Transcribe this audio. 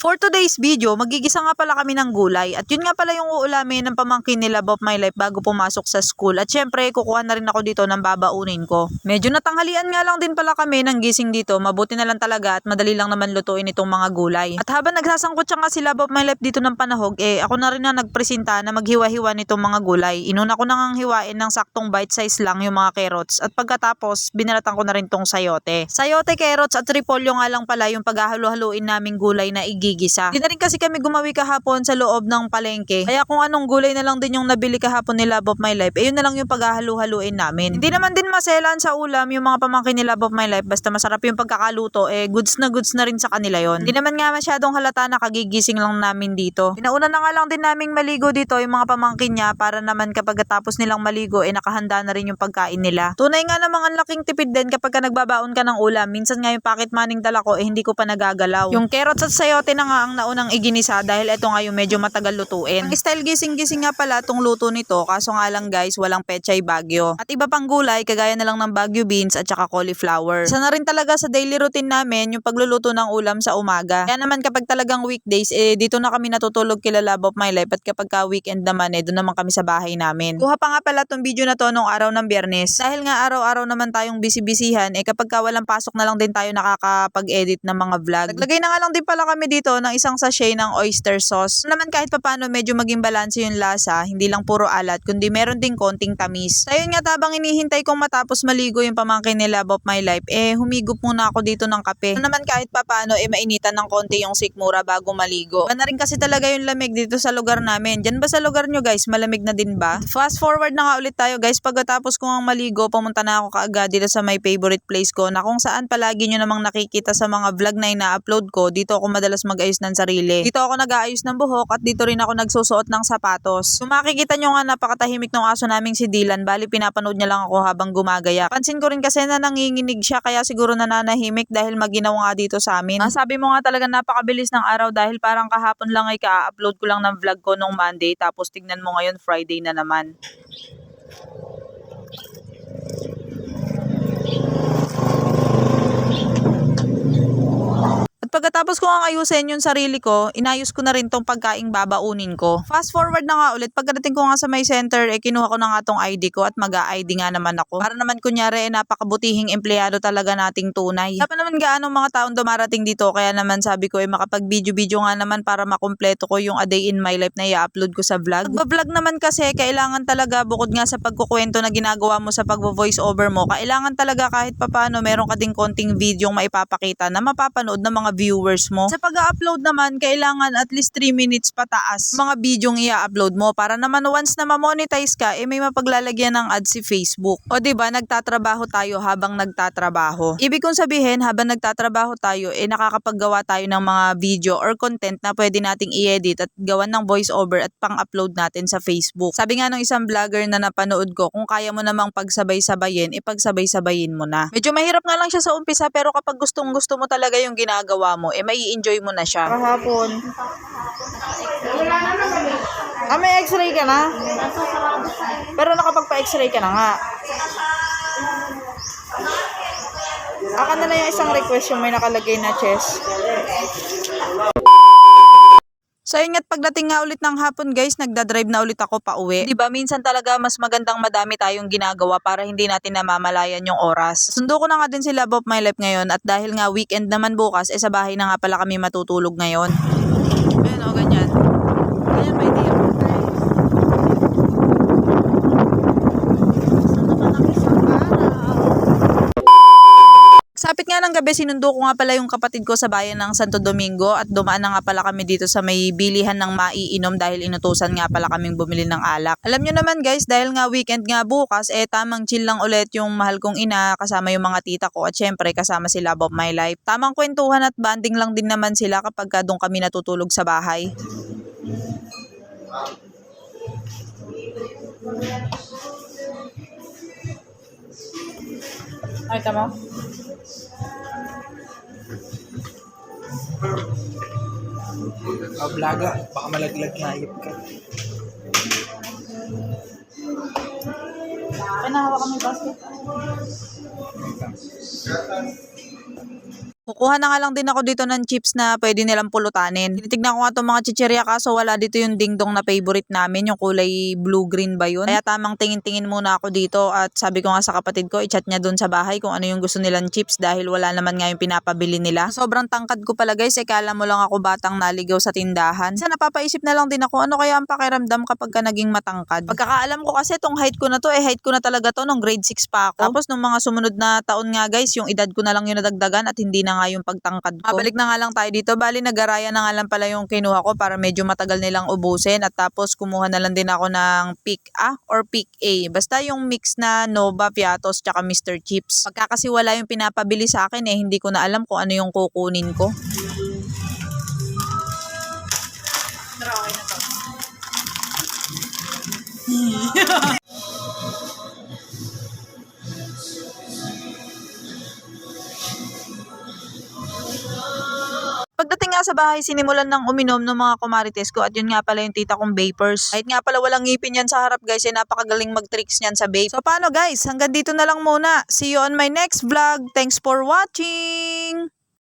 For today's video, magigisa nga pala kami ng gulay at yun nga pala yung uulamin ng pamangkin nila Bob My Life bago pumasok sa school at syempre kukuha na rin ako dito ng babaunin ko. Medyo natanghalian nga lang din pala kami ng gising dito, mabuti na lang talaga at madali lang naman lutuin itong mga gulay. At habang nagsasangkot siya nga sila Bob My Life dito ng panahog, ako na rin na nagpresenta na maghiwa-hiwa nitong mga gulay. Inuna ko nang hiwain ng saktong bite size lang yung mga carrots at pagkatapos binalatan ko na rin tong sayote. Sayote, carrots at repolyo nga lang pala yung paghahalo-haluin naming gulay na igigisa. Di na rin kasi kami gumawi kahapon sa loob ng palengke. Kaya kung anong gulay na lang din yung nabili kahapon nila Bob My Life, yun na lang yung paghahalo-haluin namin. Hindi naman din maselan sa ulam yung mga pamangkin nila Bob My Life, basta masarap yung pagkakaluto, goods na rin sa kanila yon. Hindi naman nga masyadong halata na kagigising lang namin dito. Pinauna na nga lang din naming maligo dito yung mga pamangkin niya para naman kapag tapos nilang maligo, nakahanda na rin yung pagkain nila. Tunay nga namang ang laking tipid din kapag ka nagbabaon ka ng ulam. Minsan nga yung pocket money dala ko, hindi ko pa nagagalaw. Yung carrots at sayote na nga ang naunang iginisa dahil ito nga yung medyo matagal lutuin. Ang style gising-gising nga pala tong luto nito, kaso nga lang guys, walang pechay bagyo. At iba pang gulay, kagaya na lang ng bagyo beans at saka cauliflower. Isa na rin talaga sa daily routine namin yung pagluluto ng ulam sa umaga. Kaya naman kapag talagang weekdays, dito na kami natutulog kila Love of My Life at kapag ka weekend naman, doon naman kami sa bahay namin. Kuha pa nga pala tong video na to nung araw ng Biyernes. Dahil nga araw-araw naman tayong busy-busyhan, kapag ka walang pasok na lang din tayo nakakapag-edit ng mga vlog. Naglagay na nga lang din pala kami dito ng isang sachet ng oyster sauce. Naman kahit papano medyo maging balanse yung lasa, hindi lang puro alat, kundi meron ding konting tamis. So yun nga, tabang inihintay kong matapos maligo yung pamangkin nila Bob My Life, humigop muna ako dito ng kape. Naman kahit papano, mainitan ng konti yung sikmura bago maligo. Iba na rin kasi talaga yung lamig dito sa lugar namin. Diyan ba sa lugar nyo guys, malamig na din ba? Fast forward na nga ulit tayo guys, pagkatapos ko ang maligo, pumunta na ako kaagad dito sa my favorite place ko na kung saan palagi nyo namang nakikita sa mga vlog na ina-upload ko. Dito ako madalas mag-ayos ng sarili. Dito ako nag-aayos ng buhok at dito rin ako nagsusuot ng sapatos. Kung makikita nyo nga, napakatahimik ng aso naming si Dylan, bali pinapanood niya lang ako habang gumagaya. Pansin ko rin kasi na nanginginig siya, kaya siguro nananahimik dahil maginaw nga dito sa amin. Sabi mo nga talaga napakabilis ng araw dahil parang kahapon lang ka-upload ko lang ng vlog ko nung Monday, tapos tignan mo ngayon Friday na naman. Pagkatapos ko nga ayusin yung sarili ko, inayos ko na rin tong pagkaing babaunin ko. Fast forward na nga ulit, pagdating ko nga sa may center, kinuha ko na nga tong ID ko at mag-a-ID nga naman ako. Para naman kunyari, napakabutihing empleyado talaga nating tunay. Dapat naman gaano mga taong dumarating dito, kaya naman sabi ko makapag-video nga naman para makumpleto ko yung a day in my life na i-upload ko sa vlog. Pag-vlog naman kasi, kailangan talaga bukod nga sa pagkukwento na ginagawa mo sa pag-voice over mo, kailangan talaga kahit papano meron ka ding konting video yung maipapakita na mapapanood ng mga viewers mo. Sa pag-upload naman, kailangan at least 3 minutes pataas mga video yung i-upload mo para naman once na ma-monetize ka, may mapaglalagyan ng ads si Facebook. O diba, nagtatrabaho tayo habang nagtatrabaho. Ibig kong sabihin, habang nagtatrabaho tayo, nakakapaggawa tayo ng mga video or content na pwede nating i-edit at gawan ng voice over at pang-upload natin sa Facebook. Sabi nga ng isang vlogger na napanood ko, kung kaya mo namang pagsabay-sabayin, ipagsabay-sabayin mo na. Medyo mahirap nga lang siya sa umpisa, pero kapag gustong-gusto mo talaga yung ginagawa mo, may enjoy mo na siya. Kahapon. May x-ray ka na? Pero nakapagpa-x-ray ka na nga. Aka na lang yung isang request yung may nakalagay na chest. So yun nga't pagdating nga ulit ng hapon guys, nagdadrive na ulit ako pa uwi. Diba minsan talaga mas magandang madami tayong ginagawa para hindi natin namamalayan yung oras. Sundo ko na nga din si Love of My Life ngayon at dahil nga weekend naman bukas, sa bahay na nga pala kami matutulog ngayon. Ayan o, ganyan. Ganyan ba idea? Sapit nga ng gabi, sinundo ko nga pala yung kapatid ko sa bayan ng Santo Domingo at dumaan na nga pala kami dito sa may bilihan ng maiinom dahil inutusan nga pala kaming bumili ng alak. Alam nyo naman guys, dahil nga weekend nga bukas, tamang chill lang ulit yung mahal kong ina kasama yung mga tita ko at syempre kasama si Love of My Life. Tamang kwentuhan at banding lang din naman sila kapag doon kami natutulog sa bahay. Ay, tama. Blaga, baka malaglag na ayip ka. Nahawa kami basket. Kukuha na nga lang din ako dito ng chips na pwede nilang pulutanin. Tinitignan ko nga itong mga chichirya kaso wala dito yung dingdong na favorite namin, yung kulay blue-green ba yun. Kaya tamang tingin-tingin muna ako dito at sabi ko nga sa kapatid ko, i-chat niya dun sa bahay kung ano yung gusto nilang chips dahil wala naman nga yung pinapabili nila. Sobrang tangkad ko pala guys, kala mo lang ako batang naligaw sa tindahan. Sa napapaisip na lang din ako, ano kaya ang pakiramdam kapag ka naging matangkad. Pagkakaalam ko kasi tong height ko na to, height ko na talaga to nung grade 6 pa ako. Tapos nung mga sumunod na taon nga guys, yung edad ko na lang yung nadagdagan at hindi na nga yung pagtangkad ko. Mabalik na nga lang tayo dito. Bali, nagaraya na nga lang pala yung kinuha ko para medyo matagal nilang ubusin. At tapos, kumuha na lang din ako ng Pick A or Pick A. Basta yung mix na Nova, Piatos, tsaka Mr. Chips. Pagka kasi wala yung pinapabili sa akin hindi ko na alam kung ano yung kukunin ko. Pero okay na to. Pagdating nga sa bahay, sinimulan ng uminom ng mga kumarites ko at yun nga pala yung tita kong vapers. Kahit nga pala walang ngipin yan sa harap guys, napakagaling mag-tricks niyan sa vape. So paano guys, hanggang dito na lang muna. See you on my next vlog. Thanks for watching!